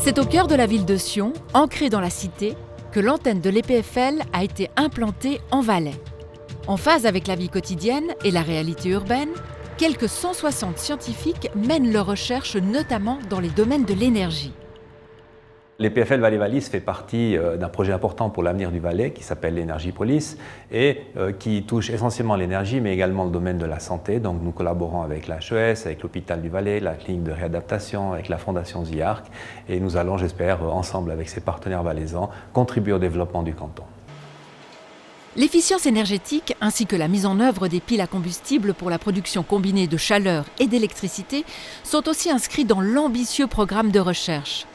C'est au cœur de la ville de Sion, ancrée dans la cité, que l'antenne de l'EPFL a été implantée en Valais. En phase avec la vie quotidienne et la réalité urbaine, quelques 160 scientifiques mènent leurs recherches notamment dans les domaines de l'énergie. L'EPFL Valais-Wallis fait partie d'un projet important pour l'avenir du Valais qui s'appelle l'Energiepolis et qui touche essentiellement l'énergie mais également le domaine de la santé. Donc nous collaborons avec l'HES, avec l'hôpital du Valais, la clinique de réadaptation, avec la fondation ZIARC et nous allons, j'espère, ensemble avec ses partenaires valaisans, contribuer au développement du canton. L'efficience énergétique ainsi que la mise en œuvre des piles à combustible pour la production combinée de chaleur et d'électricité sont aussi inscrits dans l'ambitieux programme de recherche.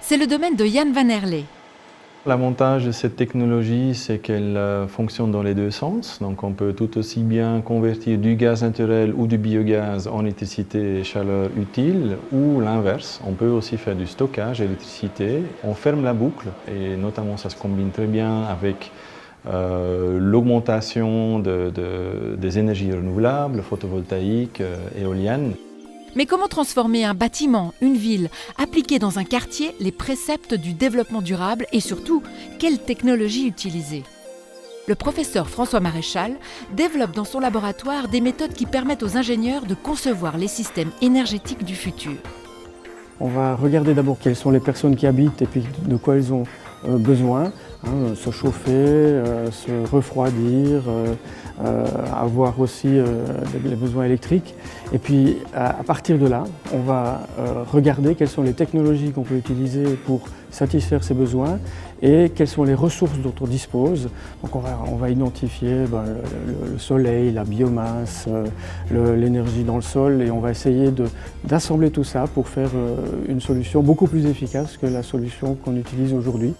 C'est le domaine de Jan van Herle. L'avantage de cette technologie, c'est qu'elle fonctionne dans les deux sens. Donc on peut tout aussi bien convertir du gaz naturel ou du biogaz en électricité et chaleur utile, ou l'inverse. On peut aussi faire du stockage d'électricité. On ferme la boucle et notamment ça se combine très bien avec l'augmentation des énergies renouvelables, photovoltaïques, éoliennes. Mais comment transformer un bâtiment, une ville, appliquer dans un quartier les préceptes du développement durable et surtout, quelle technologie utiliser? Le professeur François Maréchal développe dans son laboratoire des méthodes qui permettent aux ingénieurs de concevoir les systèmes énergétiques du futur. On va regarder d'abord quelles sont les personnes qui habitent et puis de quoi elles ont besoin. Se chauffer, se refroidir, avoir aussi les besoins électriques. Et puis à partir de là, on va regarder quelles sont les technologies qu'on peut utiliser pour satisfaire ces besoins et quelles sont les ressources dont on dispose. Donc on va identifier le soleil, la biomasse, l'énergie dans le sol et on va essayer d'assembler tout ça pour faire une solution beaucoup plus efficace que la solution qu'on utilise aujourd'hui.